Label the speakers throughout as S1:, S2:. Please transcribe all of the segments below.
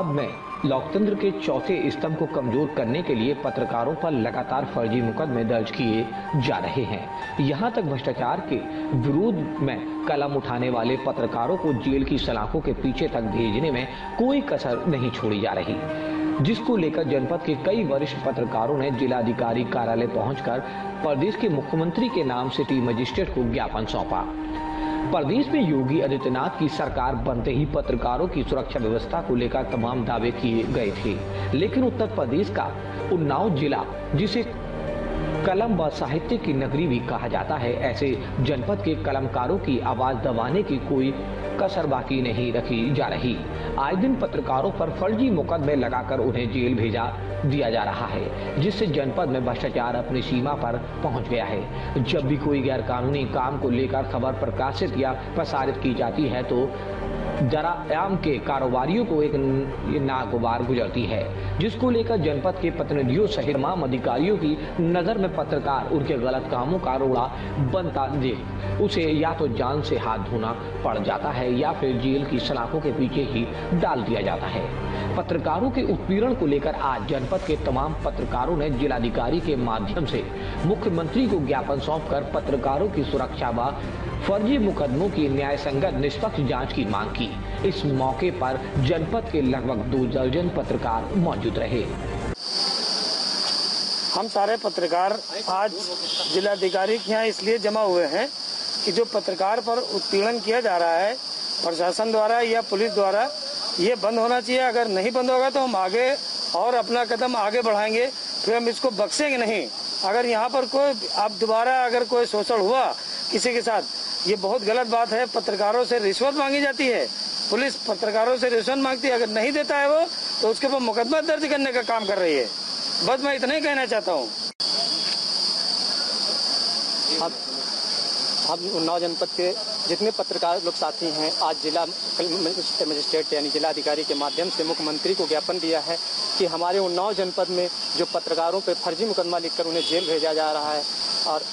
S1: पंजाब में लोकतंत्र के चौथे स्तंभ को कमजोर करने के लिए पत्रकारों पर लगातार फर्जी मुकदमे दर्ज किए जा रहे हैं। यहां तक भ्रष्टाचार के विरोध में कलम उठाने वाले पत्रकारों को जेल की सलाखों के पीछे तक भेजने में कोई कसर नहीं छोड़ी जा रही, जिसको लेकर जनपद के कई वरिष्ठ पत्रकारों ने जिलाधिकारी कार्यालय पहुंचकर प्रदेश के मुख्यमंत्री के नाम सिटी मजिस्ट्रेट को ज्ञापन सौंपा। प्रदेश में योगी आदित्यनाथ की सरकार बनते ही पत्रकारों की सुरक्षा व्यवस्था को लेकर तमाम दावे किए गए थे, लेकिन उत्तर प्रदेश का उन्नाव जिला, जिसे कलम व साहित्य की नगरी भी कहा जाता है, ऐसे जनपद के कलमकारों की आवाज दबाने की कोई कसर बाकी नहीं रखी जा रही। आए दिन पत्रकारों पर फर्जी मुकदमे लगाकर उन्हें जेल भेजा दिया जा रहा है, जिससे जनपद में भ्रष्टाचार अपनी सीमा पर पहुंच गया है। जब भी कोई गैरकानूनी काम को लेकर खबर प्रकाशित या प्रसारित की जाती है तो जरायाम के कारोबारियों को एक नागवार गुजरती है, जिसको लेकर जनपद के प्रतिनिधियों सहित तमाम अधिकारियों की नजर में पत्रकार उनके गलत कामों का रोड़ा बनता देख उसे या तो जान से हाथ धोना पड़ जाता है या फिर जेल की सलाखों के पीछे ही डाल दिया जाता है। पत्रकारों के उत्पीड़न को लेकर आज जनपद के तमाम पत्रकारों ने जिलाधिकारी के माध्यम से मुख्यमंत्री को ज्ञापन सौंपकर पत्रकारों की सुरक्षा व फर्जी मुकदमों की न्याय संगत निष्पक्ष जांच की मांग की। इस मौके पर जनपद के लगभग 2 दर्जन पत्रकार मौजूद रहे।
S2: हम सारे पत्रकार आज जिलाधिकारी के यहाँ इसलिए जमा हुए हैं कि जो पत्रकार पर उत्पीड़न किया जा रहा है प्रशासन द्वारा या पुलिस द्वारा, ये बंद होना चाहिए। अगर नहीं बंद होगा तो हम आगे और अपना कदम आगे बढ़ाएंगे, फिर हम इसको बख्शेंगे नहीं। अगर यहाँ पर कोई अब दोबारा अगर कोई शोषण हुआ किसी के साथ, ये बहुत गलत बात है। पत्रकारों से रिश्वत मांगी जाती है, पुलिस पत्रकारों से रिश्वत मांगती है, अगर नहीं देता है वो तो उसके ऊपर मुकदमा दर्ज करने का काम कर रही है। बस मैं इतना ही कहना चाहता हूँ।
S3: हम उन्नाव जनपद के जितने पत्रकार लोग साथी हैं, आज जिला मजिस्ट्रेट यानी जिलाधिकारी के माध्यम से मुख्यमंत्री को ज्ञापन दिया है कि हमारे उन्नाव जनपद में जो पत्रकारों पर फर्जी मुकदमा लिखकर उन्हें जेल भेजा जा रहा है और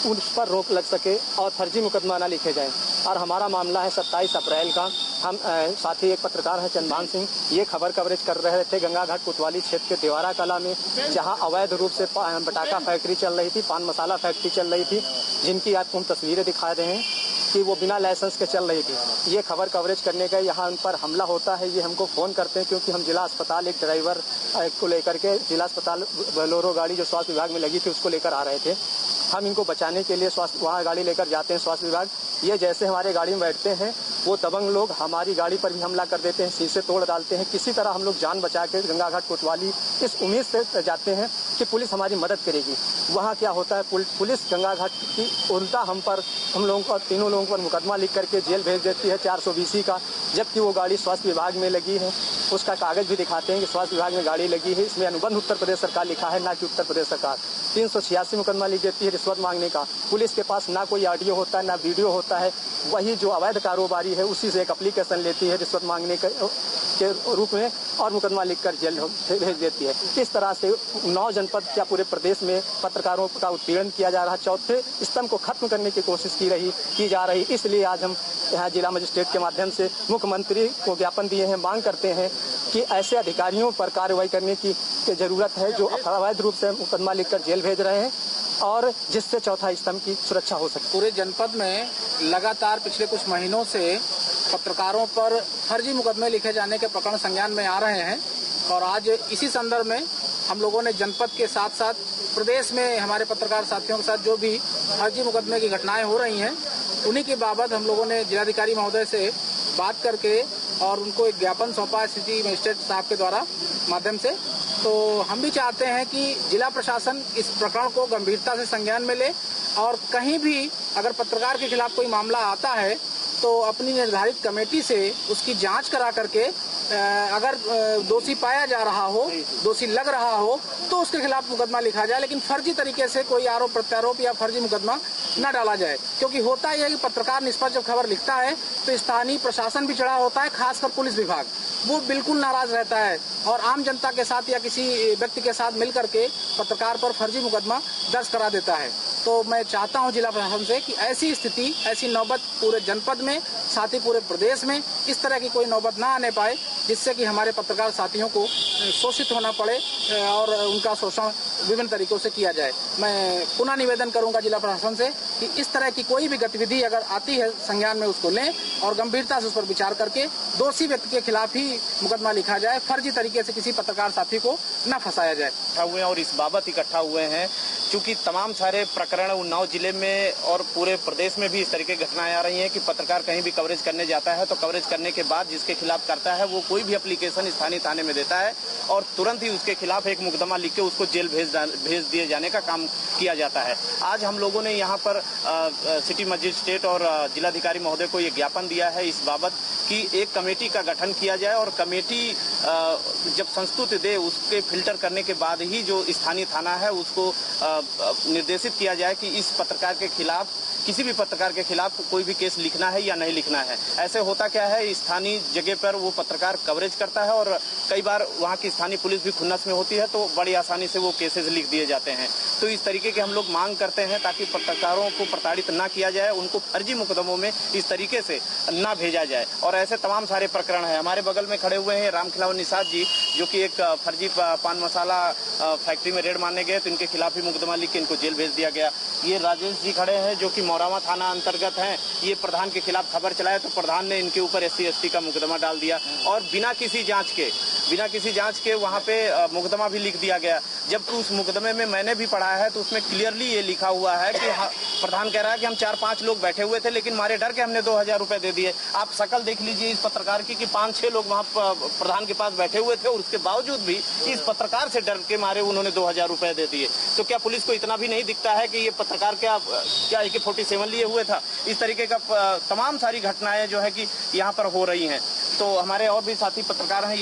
S3: उस पर रोक लग सके और फर्जी मुकदमा न लिखे जाए। और हमारा मामला है 27 अप्रैल का। हम साथी एक पत्रकार हैं चंद्रभान सिंह, ये खबर कवरेज कर रहे थे गंगा घाट कोतवाली क्षेत्र के देवारा कला में, जहां अवैध रूप से पटाखा फैक्ट्री चल रही थी, पान मसाला फैक्ट्री चल रही थी, जिनकी आपको हम तस्वीरें दिखा रहे हैं कि वो बिना लाइसेंस के चल रही थी। ये खबर कवरेज करने का यहाँ उन पर हमला होता है। ये हमको फ़ोन करते हैं क्योंकि हम जिला अस्पताल एक ड्राइवर को लेकर के जिला अस्पताल बोलेरो गाड़ी जो स्वास्थ्य विभाग में लगी थी उसको लेकर आ रहे थे। हम इनको बचाने के लिए वहाँ गाड़ी लेकर जाते हैं स्वास्थ्य विभाग। ये जैसे हमारे गाड़ी में बैठते हैं वो दबंग लोग हमारी गाड़ी पर भी हमला कर देते हैं, शीशे तोड़ डालते हैं। किसी तरह हम लोग जान बचा के गंगा घाट कोतवाली इस उम्मीद से जाते हैं कि पुलिस हमारी मदद करेगी। वहाँ क्या होता है, पुलिस गंगा घाट की उल्टा हम लोगों को तीनों लोगों पर मुकदमा लिख करके जेल भेज देती है 420 का, जबकि वो गाड़ी स्वास्थ्य विभाग में लगी है। उसका कागज भी दिखाते हैं कि स्वास्थ्य विभाग में गाड़ी लगी है, इसमें अनुबंध उत्तर प्रदेश सरकार लिखा है, ना कि उत्तर प्रदेश सरकार। 386 मुकदमा लिख देती है रिश्वत मांगने का। पुलिस के पास ना कोई ऑडियो होता है ना वीडियो होता है, वही जो अवैध कारोबारी है उसी से एक एप्लीकेशन लेती है रिश्वत मांगने के रूप में और मुकदमा लिखकर जेल भेज देती है। इस तरह से उन्नाव जनपद या पूरे प्रदेश में पत्रकारों का उत्पीड़न किया जा रहा है। चौथे स्तंभ को खत्म करने की कोशिश की जा रही। इसलिए आज हम यहाँ जिला मजिस्ट्रेट के माध्यम से मुख्यमंत्री को ज्ञापन दिए हैं, मांग करते हैं कि ऐसे अधिकारियों पर कार्रवाई करने की जरूरत है जो अवैध रूप से मुकदमा लिखकर जेल भेज रहे हैं और जिससे चौथा स्तंभ की सुरक्षा हो सके।
S4: पूरे जनपद में लगातार पिछले कुछ महीनों से पत्रकारों पर फर्जी मुकदमे लिखे जाने के प्रकरण संज्ञान में आ रहे हैं और आज इसी संदर्भ में हम लोगों ने जनपद के साथ साथ प्रदेश में हमारे पत्रकार साथियों के साथ जो भी फर्जी मुकदमे की घटनाएं हो रही हैं उन्हीं के बाबत हम लोगों ने जिलाधिकारी महोदय से बात करके और उनको एक ज्ञापन सौंपा सिटी मजिस्ट्रेट साहब के द्वारा माध्यम से। तो हम भी चाहते हैं कि जिला प्रशासन इस प्रकरण को गंभीरता से संज्ञान में ले और कहीं भी अगर पत्रकार के खिलाफ कोई मामला आता है तो अपनी निर्धारित कमेटी से उसकी जांच करा करके अगर दोषी पाया जा रहा हो, दोषी लग रहा हो तो उसके खिलाफ मुकदमा लिखा जाए, लेकिन फर्जी तरीके से कोई आरोप प्रत्यारोप या फर्जी मुकदमा न डाला जाए। क्योंकि होता यह है कि पत्रकार निष्पक्ष जब खबर लिखता है तो स्थानीय प्रशासन भी चढ़ा होता है, खासकर पुलिस विभाग वो बिल्कुल नाराज रहता है और आम जनता के साथ या किसी व्यक्ति के साथ मिल करके पत्रकार पर फर्जी मुकदमा दर्ज करा देता है। तो मैं चाहता हूं जिला प्रशासन से कि ऐसी स्थिति, ऐसी नौबत पूरे जनपद में साथ ही पूरे प्रदेश में इस तरह की कोई नौबत ना आने पाए, जिससे कि हमारे पत्रकार साथियों को शोषित होना पड़े और उनका शोषण विभिन्न तरीकों से किया जाए। मैं पुनः निवेदन करूंगा जिला प्रशासन से कि इस तरह की कोई भी गतिविधि अगर आती है संज्ञान में उसको लें और गंभीरता से उस पर विचार करके दोषी व्यक्ति के खिलाफ ही मुकदमा लिखा जाए, फर्जी तरीके से किसी पत्रकार साथी को न फंसाया जाए।
S5: हुए और इस बाबत इकट्ठा हुए हैं क्योंकि तमाम सारे प्रकरण उन्नाव जिले में और पूरे प्रदेश में भी इस तरीके की घटनाएं आ रही हैं कि पत्रकार कहीं भी कवरेज करने जाता है तो कवरेज करने के बाद जिसके खिलाफ करता है वो कोई भी एप्लीकेशन स्थानीय थाने में देता है और तुरंत ही उसके खिलाफ एक मुकदमा लिख के उसको जेल भेज दिए जाने का काम किया जाता है। आज हम लोगों ने यहाँ पर सिटी मजिस्ट्रेट और जिलाधिकारी महोदय को ये ज्ञापन दिया है इस बाबत कि एक कमेटी का गठन किया जाए और कमेटी जब संस्तुति दे उसके फिल्टर करने के बाद ही जो स्थानीय थाना है उसको निर्देशित किया जाए कि इस पत्रकार के खिलाफ किसी भी पत्रकार के खिलाफ कोई भी केस लिखना है या नहीं लिखना है। ऐसे होता क्या है, स्थानीय जगह पर वो पत्रकार कवरेज करता है और कई बार वहाँ की स्थानीय पुलिस भी खुन्नस में होती है तो बड़ी आसानी से वो केसेस लिख दिए जाते हैं। तो इस तरीके के हम लोग मांग करते हैं ताकि पत्रकारों को प्रताड़ित ना किया जाए, उनको फर्जी मुकदमों में इस तरीके से ना भेजा जाए। और ऐसे तमाम सारे प्रकरण हैं। हमारे बगल में खड़े हुए हैं रामखिलावन निषाद जी, जो कि एक फर्जी पान मसाला फैक्ट्री में रेड मारने गए तो इनके खिलाफ ही मुकदमा लिख के इनको जेल भेज दिया गया। ये राजेश जी खड़े हैं जो कि मौरावा थाना अंतर्गत हैं। ये प्रधान के खिलाफ खबर चलाए तो प्रधान ने इनके ऊपर SC/ST का मुकदमा डाल दिया और बिना किसी जांच के वहाँ पे मुकदमा भी लिख दिया गया। जबकि उस मुकदमे में मैंने भी पढ़ा है तो उसमें क्लियरली ये लिखा हुआ है कि प्रधान कह रहा है कि हम 4-5 लोग बैठे हुए थे लेकिन मारे डर के हमने 2000 रुपए दे दिए। आप शकल देख लीजिए इस पत्रकार की कि 5-6 लोग वहाँ प्रधान के पास बैठे हुए थे और उसके बावजूद भी इस पत्रकार से डर के मारे उन्होंने 2000 रुपए दे दिए। तो क्या पुलिस को इतना भी नहीं दिखता है कि ये पत्रकार क्या AK-47 लिए हुए था? इस तरीके का तमाम सारी घटनाएं जो है कि यहाँ पर हो रही हैं। तो हमारे और भी साथी पत्रकार हैं।